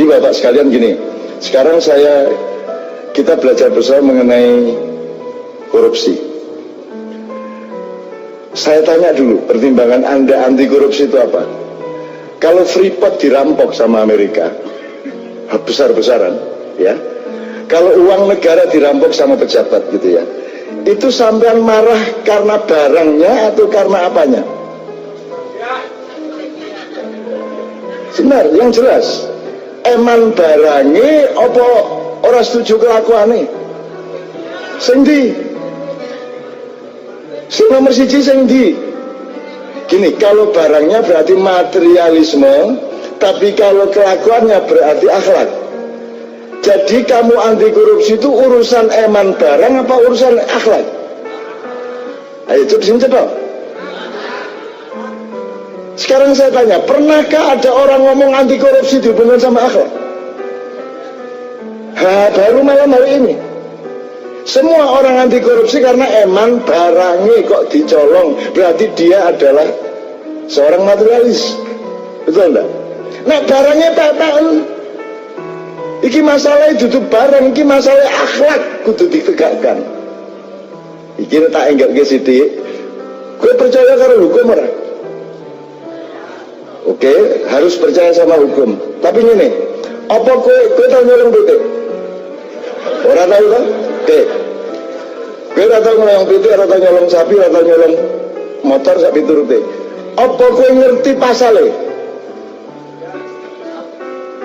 Bapak sekalian gini, sekarang kita belajar bersama mengenai korupsi. Saya tanya dulu, pertimbangan Anda anti korupsi itu apa? Kalau Freeport dirampok sama Amerika, besar-besaran, ya. Kalau uang negara dirampok sama pejabat gitu ya, itu sampean marah karena barangnya atau karena apanya? Sebenarnya yang jelas, eman barangnya apa ora setuju kelakuane? Sing ndi? Sing nomor siji sing ndi? Gini, kalau barangnya berarti materialisme, tapi kalau kelakuannya berarti akhlak. Jadi kamu anti korupsi itu urusan eman barang apa urusan akhlak? Ayo coba cepat. Sekarang saya tanya, pernahkah ada orang ngomong anti korupsi dihubungkan sama akhlak? Baru malam hari ini. Semua orang anti korupsi karena eman barangnya kok dicolong, berarti dia adalah seorang materialis. Betul enggak? Nah barangnya PPN. Iki masalah itu barang, iki masalah akhlak kudu ditegakkan. Iki tak enggak ke sithik. Kowe percaya karo hukum ora? Oke, harus percaya sama hukum. Tapi ngene, apa kowe tau nyolong pitik? Ora tau kan? Oke. Kowe ora tau nyolong pitik, ora tau nyolong sapi, ora tau nyolong motor sak piturute. Apa kowe ngerti pasale?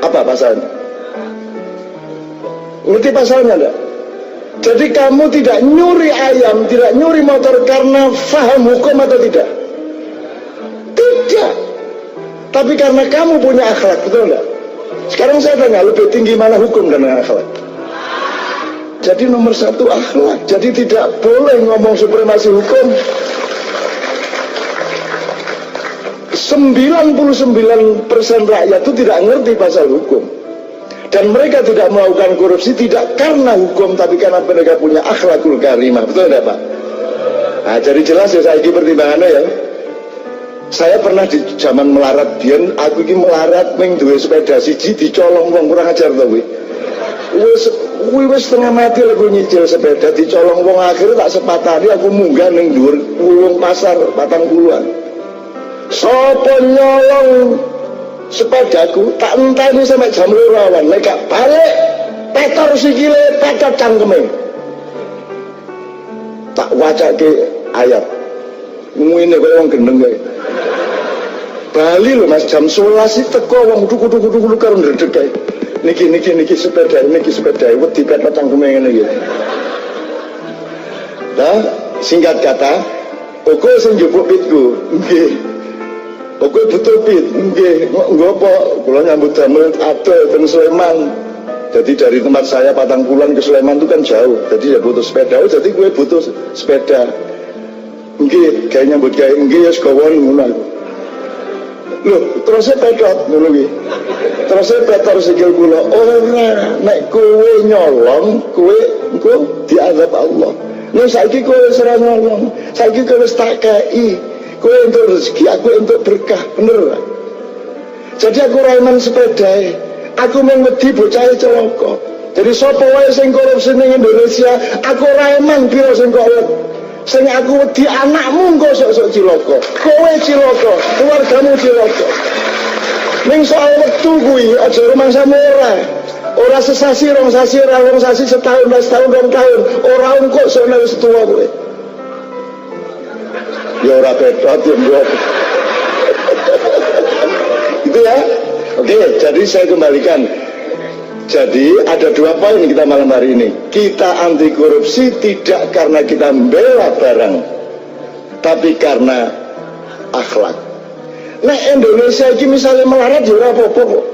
Apa pasalnya? Ngerti pasalnya enggak? Jadi kamu tidak nyuri ayam, tidak nyuri motor karena paham hukum atau tidak? Tidak. Tapi karena kamu punya akhlak, betul enggak? Sekarang saya tanya, lebih tinggi mana hukum dan akhlak? Jadi nomor satu akhlak. Jadi tidak boleh ngomong supremasi hukum. 99% rakyat itu tidak ngerti pasal hukum. Dan mereka tidak melakukan korupsi tidak karena hukum, tapi karena mereka punya akhlakul karimah. Betul tidak Pak? Nah, jadi jelas ya saya ini pertimbangannya ya. Saya pernah di zaman melarat biyen, aku ini melarat ning duwe sepeda siji dicolong wong, kurang ajar to kuwi. Wis setengah mati lho nyicil sepeda dicolong wong, akhirnya tak sepatani aku munggah ning dhuwur wulung pasar 40-an. Sopo nyolong sepedaku tak enteni sampai jam 2 awan, nek gak balik petor sikile, petot cangkeme. Tak wacake ayat. Ngene koyo wong gendeng kae. Bali lho Mas, jam 11 teko wong duku-duku karo ndredeg kae. Niki sepeda, wedi petot cangkeme ngene iki. Nah, singkat kata, pokok sing njupuk pitku, nggih. Pokoknya butuh pit, nggih, ngopo, kula nyambut damel adol teng Sleman. Jadi dari tempat saya Patangkulan ke Sleman itu kan jauh. Jadi ya butuh sepeda, jadi gue butuh sepeda. Nggih, gawe nyambut gawe nggih ya segawon ngono. Loh, terus pedot ngono kuwi. Terus petor sikil kula, ora nek kowe nyolong, kowe engko diazab Allah. Nek saiki kowe ora nyolong, saiki kowe wis tak kei. Kowe untuk rezeki, aku untuk berkah, bener lah. Jadi aku raiman sepeda, aku mengwedi bocah celaka. Jadi sapa wae sing korupsi ning Indonesia, aku raiman pira sing kolot. Sing aku wedi anakmu engko sok-sok cilaka. Kowe cilaka, keluargamu cilaka. Ning soal wektu kuwi aja rumangsamu ora sesasi, rong sasi, setahun, 2 tahun, ora engko sok wis tuwa kowe. Ya ora pedot ya mbok. Itu ya. Oke, jadi saya kembalikan. Jadi ada 2 poin kita malam hari ini. Kita anti korupsi tidak karena kita membela barang, tapi karena akhlak. Nah Indonesia ini misalnya melarat ya ora apa-apa kok.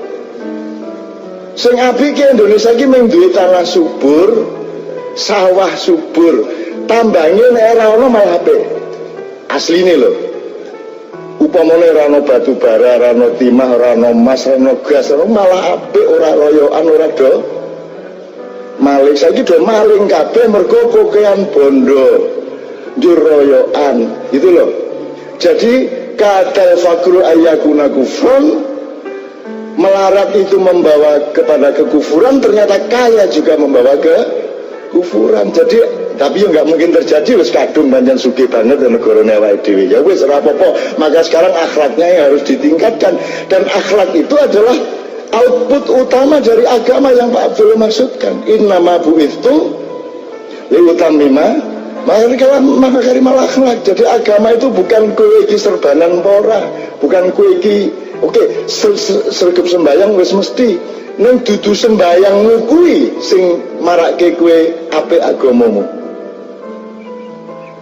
Sing apik ki Indonesia iki mung duwe tanah subur, sawah subur. Tambangnya nek ora ono malah apik. Asline lho. Upamane ora ana batu bara, ora ana timah, ora ana emas, ora ana gas, malah apik, ora royokan, ora do maling. Saiki do maling kabeh mergo kokean bondo. Njur royokan, gitu loh. Jadi kadal fakru ayyakuna kufron melarat itu membawa kepada kekufuran, ternyata kaya juga membawa ke kufuran. Jadi tapi ya nggak mungkin terjadi wis kadung pancen sugih banget negarane awake dhewe. Ya wis ora apa-apa. Maka sekarang akhlaknya yang harus ditingkatkan, dan akhlak itu adalah output utama dari agama yang Pak Abdul maksudkan. Innama bu'ithu liutammima makarimal akhlak. Jadi agama itu bukan kowe iki serbanan pora, bukan kowe iki oke, sergep sembayang wis mesti. Ning dudu sembayangmu kuwi sing marake kowe apik agamamu.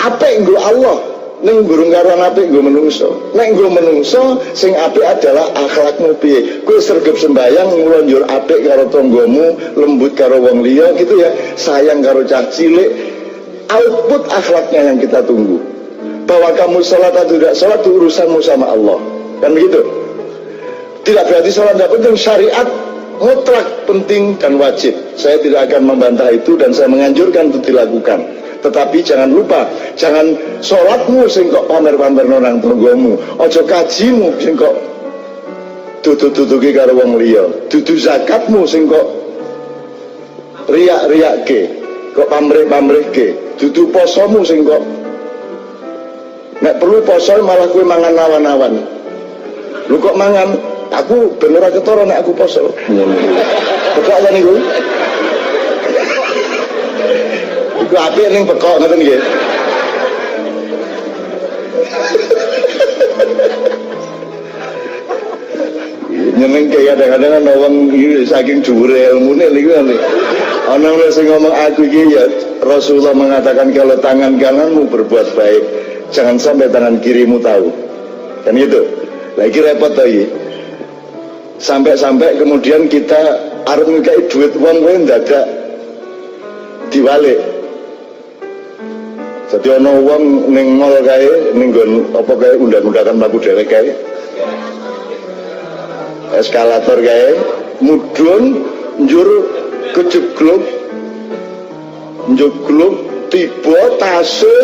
Apik nggo Allah, ning gurung karuan apik nggo menungso. Nek nggo menungso sing apik adalah akhlakmu piye. Kowe sergep sembayang nglonjor apik karo tanggamu, lembut karo wong liya gitu ya, sayang karo cah cilik. Output akhlaknya yang kita tunggu. Bahwa kamu sholat atau tidak sholat itu urusanmu sama Allah. Kan begitu? Tidak berarti sholat tidak penting, syariat mutlak penting dan wajib. Saya tidak akan membantah itu dan saya menganjurkan untuk dilakukan. Tetapi jangan lupa, jangan sholatmu sing kok pamer-pamer nang tanggamu, ojo kajimu sing kok tutu-tutuki karo wong liya, dudu zakatmu sing kok riak-riakke, kok pamrih-pamrihke, dudu posomu sing kok nek perlu poso malah kowe mangan awan-awan. Lu kok mangan? Aku bener ora ketara nek aku poso. Bekok ya niku. Iku apik ning bekok ngoten nggih. Nyeneng kayak kadang-kadang ana wong saking dhuwure ilmune niku ana sing ngomong aku iki ya Rasulullah mengatakan kalau tangan kananmu berbuat baik, jangan sampai tangan kirimu tahu. Kan gitu. Lagi repot lagi. Sampai-sampai kemudian kita arep ngekei duit wong kowe ndadak diwalik. Jadi ana wong ning mall kae, ning nggon apa kae undang-undangan mlaku dhewek kae. Eskalator kae mudhun njur kejegluk njegluk tiba tase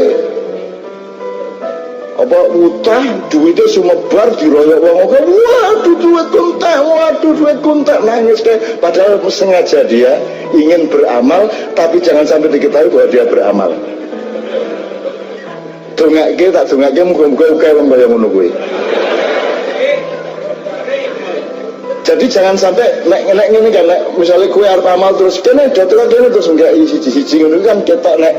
apa utah duitnya sumebar diroyok wong oke, waduh duit kuntek nangis kayak padahal sengaja dia ingin beramal tapi jangan sampai diketahui bahwa dia beramal. Dongake tak dongake muga-muga kae wong kaya ngono kuwi. Jadi jangan sampai nek ngene kan nek misale kowe arep amal terus kene dotol kene terus enggak siji-siji ngono kan ketok nek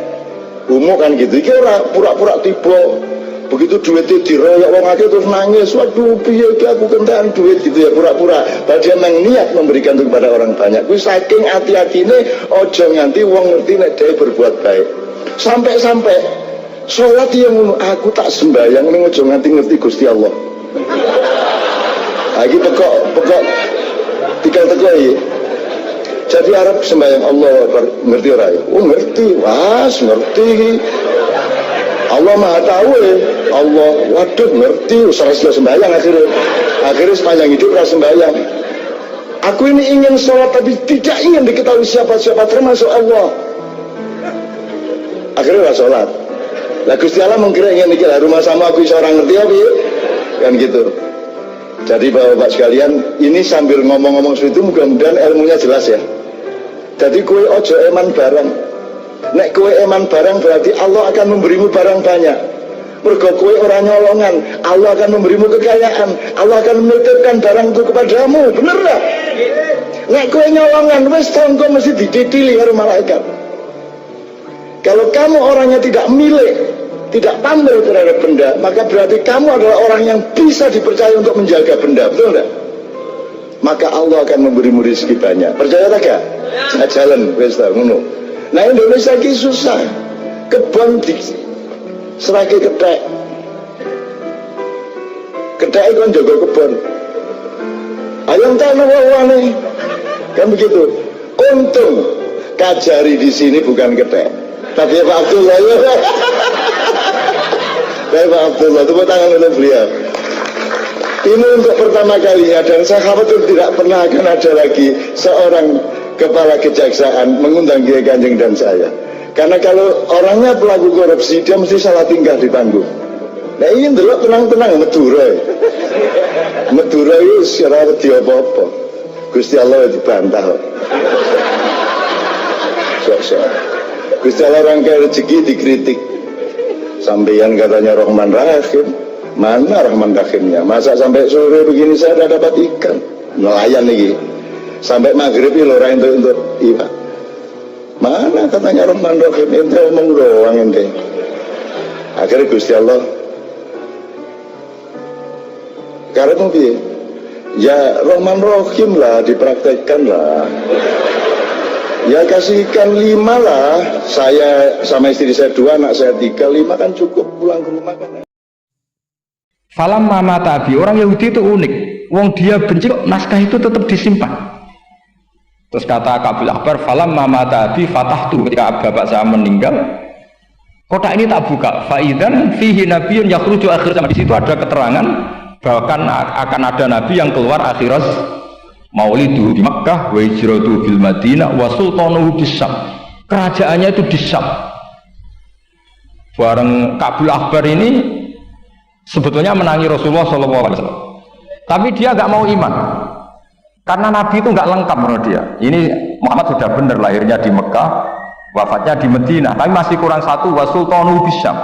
umum kan gitu. Iki ora pura-pura tiba. Begitu duitnya diroyok wong akeh terus nangis, waduh piye iki aku kentekan duit gitu ya pura-pura. Padahal dia memang niat memberikan itu kepada orang banyak. Kuwi saking hati-hatine aja nganti wong ngerti nek dhewe berbuat baik. Sampai-sampai salat yang ngono aku tak sembayang ning aja nganti ngerti Gusti Allah. Lagi pekok tiga teko iki. Jadi Arab sembahyang Allah ngerti ora ya? Oh ngerti, was ngerti. Allah Maha tahu ya. Allah, waduh ngerti, usah sembahyang akhirnya sepanjang hidup ora sembahyang. Aku ini ingin sholat tapi tidak ingin diketahui siapa-siapa termasuk Allah. Akhirnya ora sholat. Lah Gusti Allah mengkira ingin mikir rumah sama aku seorang ngerti apa ya? Kan gitu. Jadi Bapak sekalian, ini sambil ngomong-ngomong seperti itu mudah-mudahan ilmunya jelas ya. Jadi kue ojo eman barang. Nek kue eman barang berarti Allah akan memberimu barang banyak. Mergo kue orang nyolongan, Allah akan memberimu kekayaan. Allah akan menitipkan barang itu kepadamu. Bener gak? Nek kue nyolongan, wes tongko mesti dititili karo malaikat. Kalau kamu orangnya tidak milik, tidak pandai terhadap benda, maka berarti kamu adalah orang yang bisa dipercaya untuk menjaga benda, betul enggak? Maka Allah akan memberimu rezeki banyak. Percaya tak gak? Nah, jalan wis ta ngono. Nah Indonesia iki susah. Kebon di serake kethek. Kethek iku njaga kebon. Ayam tanah wawane. Kan begitu. Untung Kajari di sini bukan kethek. Tapi Pak Abdullah ya. Pak Abdullah, tepuk tangan untuk beliau. Ini untuk pertama kalinya dan saya khawatir tidak pernah akan ada lagi seorang kepala kejaksaan mengundang Kiai Kanjeng dan saya. Karena kalau orangnya pelaku korupsi, dia mesti salah tingkah di panggung. Nah ini dulu tenang-tenang Madura itu secara wedi apa-apa. Gusti Allah dibantah. Sok-sok. Gusti Allah rangkai rezeki dikritik. Sampeyan katanya Rahman Rahim, mana Rahman Rahimnya? Masa sampai sore begini saya tidak dapat ikan, nelayan lagi. Sampai maghrib ini lorah untuk ikan. Mana katanya Rahman Rahim? Ente omong doang ente. Akhirnya Gusti Allah, karena piye? Ya Rahman Rahim lah dipraktekkan lah. Ya kasih ikan 5 lah. Saya sama istri saya 2, anak saya 3, 5 kan cukup pulang ke rumah kan. Falam mama tabi, orang Yahudi itu unik. Wong dia benci kok naskah itu tetap disimpan. Terus kata Kabil Akbar, falam mama tabi fatahtu, ketika bapak saya meninggal, kotak ini tak buka. Faidan fihi nabiyun yakhruju akhir zaman. Di situ ada keterangan bahkan akan ada nabi yang keluar akhirat. Maulidu di Makkah, wa hijratu bil Madinah, wa sultanuhu di Syam. Kerajaannya itu di Syam. Bareng Kabul Akbar ini sebetulnya menangi Rasulullah SAW. Tapi dia nggak mau iman, karena Nabi itu nggak lengkap menurut dia. Ini Muhammad sudah benar lahirnya di Mekah, wafatnya di Madinah, tapi masih kurang satu, wa sultanuhu di Syam.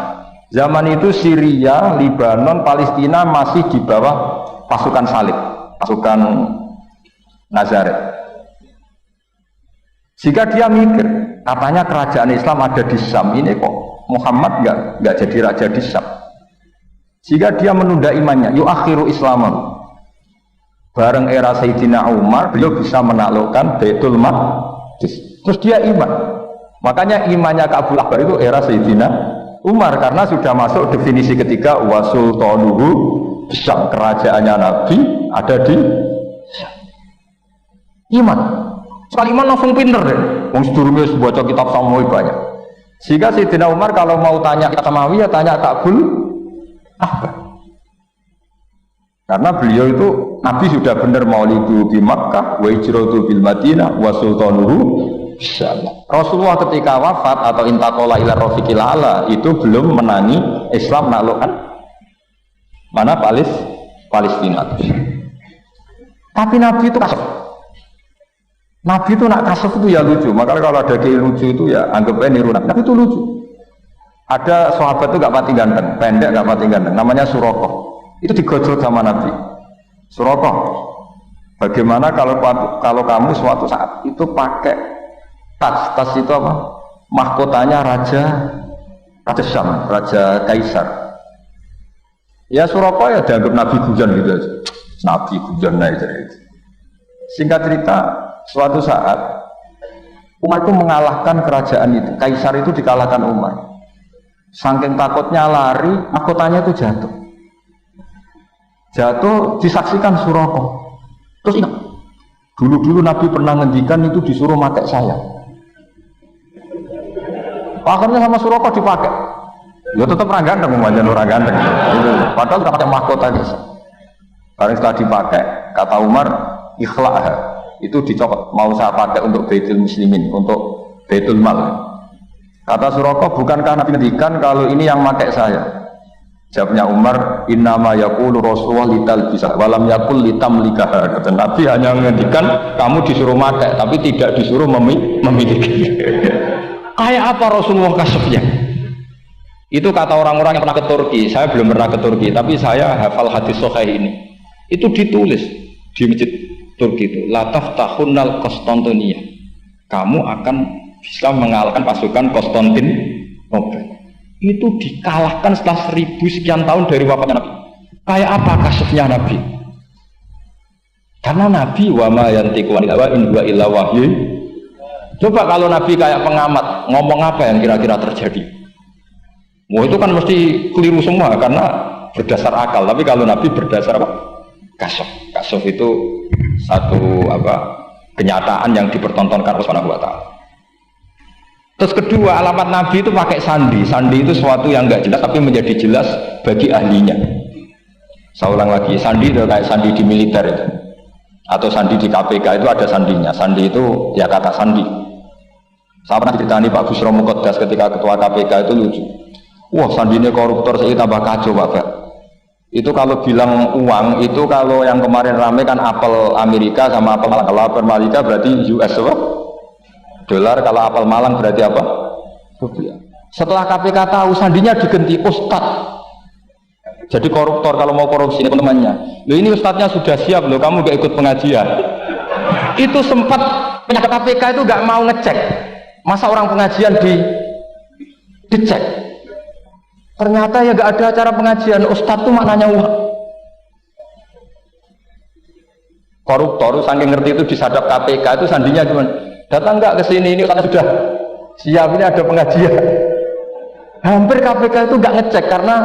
Zaman itu Syria, Lebanon, Palestina masih di bawah pasukan salib, pasukan Nazaret. Jika dia mikir, katanya kerajaan Islam ada di Syam, ini kok Muhammad nggak jadi raja di Syam. Jika dia menunda imannya, yuakhiru Islam. Bareng era Sayyidina Umar, beliau bisa menaklukkan Baitul Maqdis. Terus dia iman. Makanya imannya Kabul Akbar itu era Sayyidina Umar, karena sudah masuk definisi ketiga wasultanuhu Syam, kerajaannya Nabi ada di Syam. Iman, sekali iman langsung pinter deh. Wong sedurunge baca kitab Samawi banyak. Sehingga Sayyidina Umar kalau mau tanya kitab Samawi ya tanya Kabul Akbar. Karena beliau itu Nabi sudah benar maulidu di Makkah, wa hijratu bil Madinah, wa sultanuhu Syam. Rasulullah ketika wafat atau intaqala ila rafiqil ala itu belum menangi Islam naklukkan mana Palestina. Tapi Nabi itu kasih. Nabi itu nak kasuf itu ya lucu, makanya kalau ada kiai lucu itu ya anggapnya niru Nabi. Nabi itu lucu. Ada sahabat itu gak pati ganteng, pendek gak pati ganteng, namanya Surakoh. Itu digojol sama Nabi. Surakoh, bagaimana kalau kamu suatu saat itu pakai tas itu apa? Mahkotanya Raja Syam, Raja Kaisar. Ya Surakoh ya dianggap Nabi Gujan gitu aja. Nabi Gujan aja itu. Singkat cerita, suatu saat Umar itu mengalahkan kerajaan itu, Kaisar itu dikalahkan Umar. Saking takutnya lari, mahkotanya itu jatuh disaksikan Surakoh. Terus ingat, dulu Nabi pernah ngendikan itu disuruh pakai saya. Akhirnya sama Surakoh dipakai. Ya tetap orang ganteng, orang ganteng. Padahal sudah pakai mahkota gitu. Karena setelah dipakai, kata Umar, ikhla'ha. Itu dicopot, mau saya pakai untuk Baitul Muslimin, untuk Baitul Mal. Kata Surakoh, bukankah Nabi ngendikan kalau ini yang pakai saya? Jawabnya Umar, innama yaqulu Rasulullah lital bisa walam yaqul litamlikaha. Kata Nabi hanya ngendikan kamu disuruh pakai tapi tidak disuruh memiliki. Kayak apa Rasulullah kasufnya? Itu kata orang-orang yang pernah ke Turki. Saya belum pernah ke Turki, tapi saya hafal hadis sahih ini. Itu ditulis di masjid Turki itu, la taftahunnal Konstantinia. Kamu akan bisa mengalahkan pasukan Konstantinopel. Itu dikalahkan setelah 1000 sekian tahun dari wafatnya Nabi. Kayak apa kasufnya Nabi? Karena Nabi wa ma yantiqu anil hawa in huwa illa wahyu. Coba kalau Nabi kayak pengamat, ngomong apa yang kira-kira terjadi? Wah itu kan mesti keliru semua karena berdasar akal. Tapi kalau Nabi berdasar apa? Kasuf. Kasuf itu satu kenyataan yang dipertontonkan oleh Subhanahu wa Ta'ala. Terus kedua, alamat Nabi itu pakai sandi. Sandi itu sesuatu yang enggak jelas tapi menjadi jelas bagi ahlinya. Saya ulang lagi, sandi itu kayak sandi di militer itu, atau sandi di KPK itu ada sandinya. Sandi itu ya kata sandi. Saya pernah diceritani Pak Busro Muqaddas ketika ketua KPK itu lucu. Wah, sandine koruptor saya tambah kacau Pak. Itu kalau bilang uang, itu kalau yang kemarin rame kan apel Amerika sama apel Malang. Kalau apel Amerika berarti US apa? Dolar, kalau apel Malang berarti apa? Rupiah. Setelah KPK tahu sandinya diganti Ustadz. Jadi koruptor kalau mau korupsi teman-temannya. Loh ini Ustadznya sudah siap loh, kamu gak ikut pengajian. Itu sempat penyakit KPK itu gak mau ngecek. Masa orang pengajian dicek. Ternyata ya gak ada acara pengajian. Ustadz itu maknanya uang. Koruptor saking ngerti itu disadap KPK itu sandinya gimana? Datang nggak ke sini, ini karena sudah siap, ini ada pengajian. Hampir KPK itu nggak ngecek karena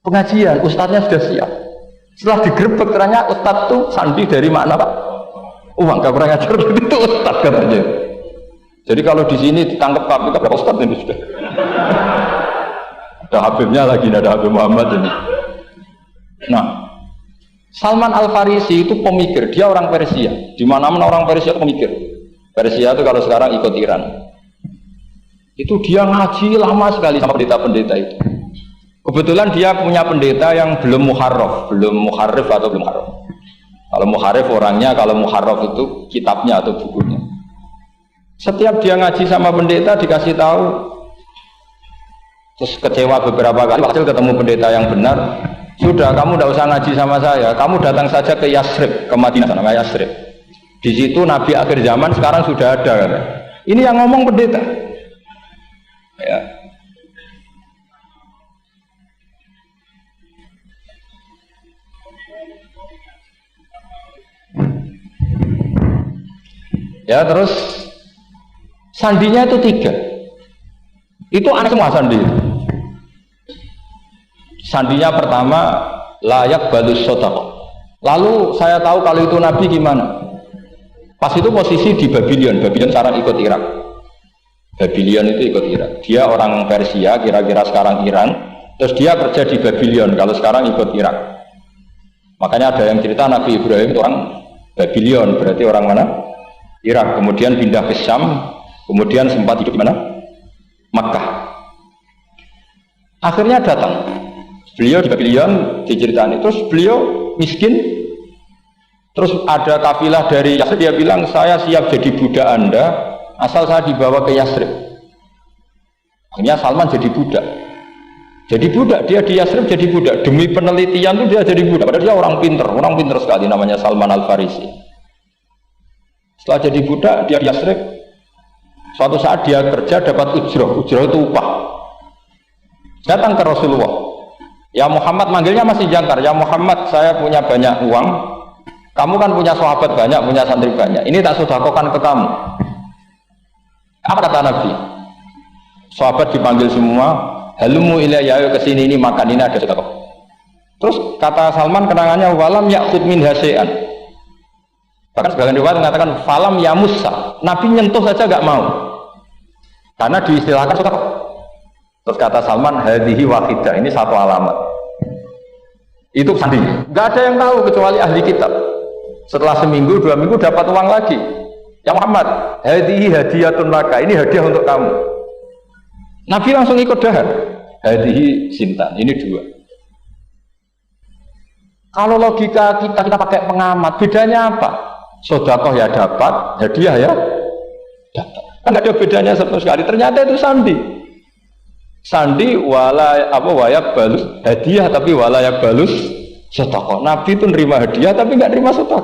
pengajian, ustadznya sudah siap. Setelah digerebek ternyata ustadz itu sandi dari mana Pak? Uang, gak kurang ajar itu ustadz katanya. Jadi kalau di sini ditangkap KPK ustadz ini sudah. Ada Habibnya lagi, ada Habib Muhammad ini. Nah, Salman Al-Farisi itu pemikir, dia orang Persia. Di mana-mana orang Persia itu pemikir. Persia itu kalau sekarang ikut Iran. Itu dia ngaji lama sekali sama pendeta-pendeta itu. Kebetulan dia punya pendeta yang belum muharraf, belum muharrif atau belum muharraf. Kalau muharrif orangnya, kalau muharraf itu kitabnya atau bukunya. Setiap dia ngaji sama pendeta dikasih tahu, terus kecewa beberapa kali, hasil ketemu pendeta yang benar. Sudah, kamu tidak usah ngaji sama saya. Kamu datang saja ke Yasrib, ke Madinah, namanya Yasrib. Di situ Nabi akhir zaman sekarang sudah ada. Kan? Ini yang ngomong pendeta. Ya. Ya terus sandinya itu 3. Itu aneh semua sandi. Sandinya pertama layak balus sodaqah. Lalu saya tahu kalau itu Nabi gimana. Pas itu posisi di Babylon. Babylon sekarang ikut Irak. Babylon itu ikut Irak. Dia orang Persia, kira-kira sekarang Iran. Terus dia kerja di Babylon. Kalau sekarang ikut Irak. Makanya ada yang cerita Nabi Ibrahim itu orang Babylon. Berarti orang mana? Irak. Kemudian pindah ke Syam. Kemudian sempat hidup di mana? Makkah. Akhirnya datang. Beliau di Babylon diceritain, terus beliau miskin, terus ada kafilah dari Yasrib, dia bilang saya siap jadi budak Anda asal saya dibawa ke Yasrib. Akhirnya Salman jadi budak, dia di Yasrib jadi budak, demi penelitian itu dia jadi budak, padahal dia orang pinter sekali, namanya Salman Al-Farisi. Setelah jadi budak dia di Yasrib, suatu saat dia kerja dapat ujroh itu upah, datang ke Rasulullah. Ya Muhammad, manggilnya masih jangkar. Ya Muhammad, saya punya banyak uang. Kamu kan punya sahabat banyak, punya santri banyak. Ini tak sedekahkan ke kamu. Apa kata Nabi? Sahabat dipanggil semua. Halumu ilayya, ayo kesini, ini makan, ini ada sedekah. Terus kata Salman kenangannya, walam ya'khud min hasyai'an. Bahkan sebagian riwayat mengatakan falam ya Musa. Nabi nyentuh saja gak mau. Karena diistilahkan sedekah. Terus kata Salman, hadhihi wahidah, ini satu alamat. Itu sandi. Gak ada yang tahu kecuali ahli kitab. Setelah seminggu, 2 minggu dapat uang lagi. Ya Muhammad, hadhihi hadiyatun laka, ini hadiah untuk kamu. Nabi langsung ikut dahar. Hadhihi sintan, ini 2. Kalau logika kita pakai pengamat, bedanya apa? Sedekah ya dapat, hadiah ya dapat. Kan gak ada bedanya sama sekali. Ternyata itu sandi. Sandi wayak balus hadiah tapi walayak balus sedekah. Nabi itu nerima hadiah tapi nggak nerima sedekah.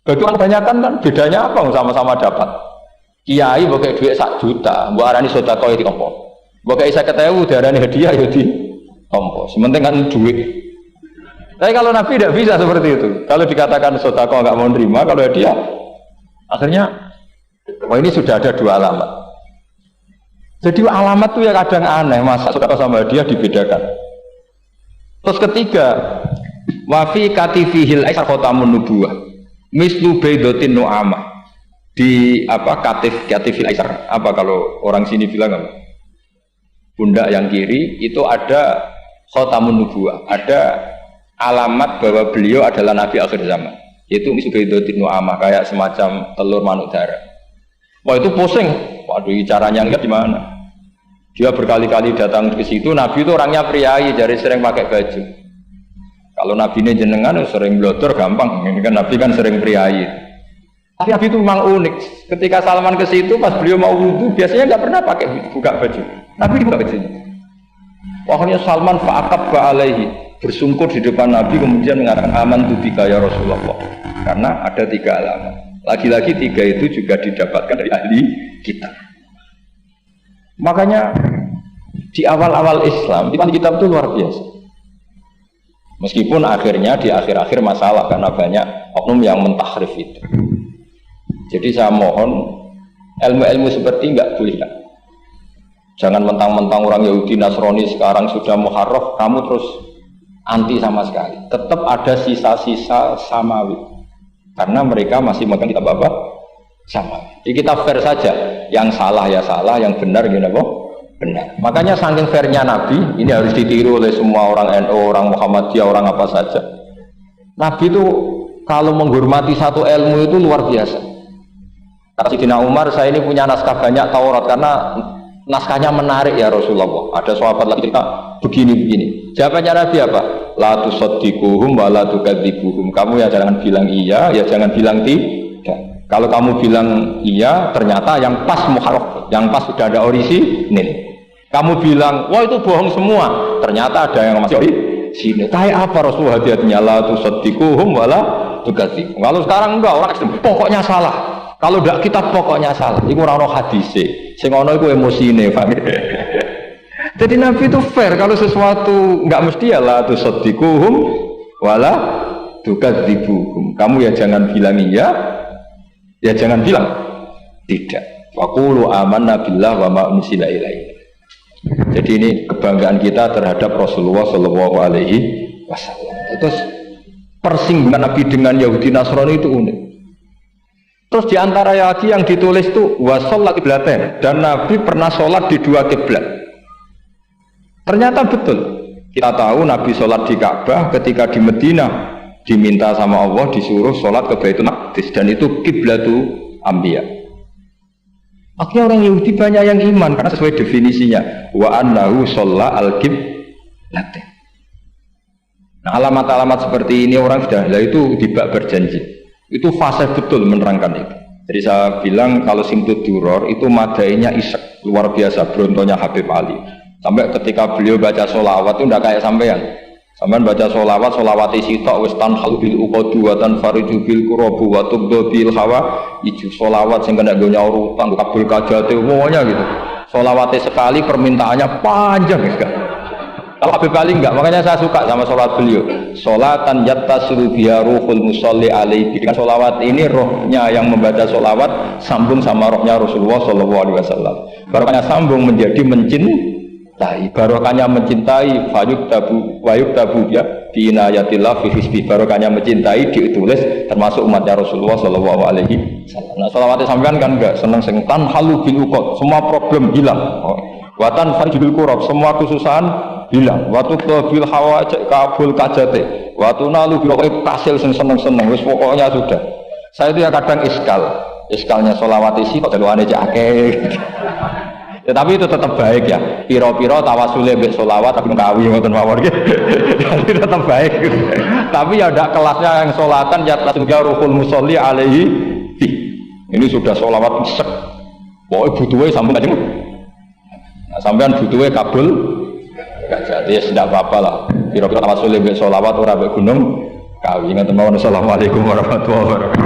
Bagi orang kebanyakan kan bedanya apa? Sama-sama dapat. Kiai pakai duit 1 juta, mbok arani sedekah iki apa? Mbok kayak 50.000 diarani hadiah ya di tompo. Sementing kan duit. Tapi kalau Nabi tidak bisa seperti itu. Kalau dikatakan sedekah nggak mau nerima, kalau hadiah akhirnya ini sudah ada 2 alamat. Jadi alamat itu ya kadang aneh, masa sedekah sama hadiah dibedakan. Terus ketiga, wafi katifihil aisar khotamun nubuwah mislu baidotin nu'amah. Di apa katifil aisar, apa kalau orang sini bilang apa? Pundak yang kiri itu ada khotamun nubuwah, ada alamat bahwa beliau adalah nabi akhir zaman. Itu mislu baidotin nu'amah, kayak semacam telur manuk darah. Wah itu pusing. Waduh, caranya enggak di mana? Dia berkali-kali datang ke situ. Nabi itu orangnya priayi, jadi sering pakai baju. Kalau Nabi ini jenengan sering blodor gampang. Ini kan Nabi kan sering priayi. Tapi Nabi itu memang unik. Ketika Salman ke situ, pas beliau mau wudu, biasanya nggak pernah pakai buka baju. Nabi dibuka bajunya. Pokoknya Salman fa'akab ba'alaihi, bersungkur di depan Nabi, kemudian mengatakan aman tubika ya Rasulullah. Karena ada 3 alamat. Lagi-lagi 3 itu juga didapatkan dari ahli kitab. Makanya di awal-awal Islam, ahli kitab itu luar biasa. Meskipun akhirnya di akhir-akhir masalah karena banyak oknum yang mentahrif itu. Jadi saya mohon ilmu-ilmu seperti enggak boleh. Jangan mentang-mentang orang Yahudi Nasrani sekarang sudah muharraf, kamu terus anti sama sekali. Tetap ada sisa-sisa samawi. Karena mereka masih megang kitab apa? Samawi. Jadi kita fair saja. Yang salah ya salah, yang benar gini apa? Benar. Makanya saking fairnya Nabi, ini harus ditiru oleh semua orang NU, orang Muhammadiyah, orang apa saja. Nabi itu kalau menghormati satu ilmu itu luar biasa. Kata Sayyidina Umar, saya ini punya naskah banyak Taurat karena naskahnya menarik ya Rasulullah. Ada sahabat lagi cerita begini-begini. Jawabannya Nabi apa? La tusaddiquhum wa la tukadzibuhum. Kamu ya jangan bilang iya, ya jangan bilang tidak. Kalau kamu bilang iya, ternyata yang pas muharraf, yang pas sudah ada orisinil. Kamu bilang, wah itu bohong semua, ternyata ada yang masih orisinil. Kayak apa Rasul hati-hatinya? La tusaddiquhum wa la tukadzibuhum. Kalau sekarang enggak, orang ekstrem, pokoknya salah. Kalau tidak kita pokoknya salah. Iku ora ono hadise. Sing ono iku emosine, Pak. Jadi Nabi itu fair. Kalau sesuatu enggak mesti ya la tusaddiquhum wala tukadzibuhum. Kamu ya jangan bilang iya, ya jangan bilang tidak. Wa qulu amanna billahi wa ma unzila ilaihi. Jadi ini kebanggaan kita terhadap Rasulullah sallallahu alaihi wasallam. Terus persinggungan Nabi dengan Yahudi Nasrani itu unik. Terus diantara lagi yang ditulis itu wasolat kiblaten, dan Nabi pernah sholat di 2 kiblat. Ternyata betul. Kita tahu Nabi sholat di Ka'bah, ketika di Madinah diminta sama Allah disuruh sholat ke Baitul Maqdis, dan itu kiblatu Anbiya. Akhirnya orang Yahudi banyak yang iman karena sesuai definisinya wa annahu sholla al-kiblaten. Nah, alamat-alamat seperti ini orang sudah itu tidak berjanji. Itu fase betul menerangkan itu. Jadi saya bilang kalau simtud duror itu madainya isek luar biasa, brontonya Habib Ali. Sampai ketika beliau baca sholawat itu tidak kayak sampean. Sampean baca sholawat, sholawat isi tok wis tanhalu bil uqadu wa tanfariju bil qurabu wa tubdu bil hawa. Ijo sholawat sing kena nggo nyaur utang kabul kajate semuanya gitu. Sholawatnya sekali permintaannya panjang enggak. Kalau Habib Ali enggak, makanya saya suka sama sholat beliau. Sholatan yattasilu biha ruhul musolli alaihi. Dengan sholawat ini rohnya yang membaca sholawat sambung sama rohnya Rasulullah sallallahu alaihi wasallam. Barokahnya sambung menjadi mencintai. Barokahnya mencintai fayuk tabu ya binayatillah fi hisbi. Barokahnya mencintai ditulis termasuk umatnya Rasulullah sallallahu alaihi wasallam. Nah, sholawatnya sampean kan enggak seneng sing tanhalu bil uqad, semua problem hilang. Watan farjul kurab, semua kesusahan hilang. Waktu bil hawa cek kabul kajate. Waktu nalu bil kasil seneng-seneng. Wis pokoknya sudah. Saya itu ya kadang iskalnya sholawat isi kok jaluane cek akeh. Ya tapi itu tetap baik ya. Piro-piro tawasule mbek sholawat tapi kawi ngoten mawon nggih. Jadi tetap baik. Tapi ya ndak kelasnya yang sholatan ya tasga ruhul musolli alaihi. Ini sudah sholawat sek. Pokoke butuhe sambung aja. Nah, sampean butuhe kabul gak jadi tidak apa-apa lah. Kira-kira tawasul mbek sholawat ora mbek gunung kawi. Assalamualaikum warahmatullahi wabarakatuh.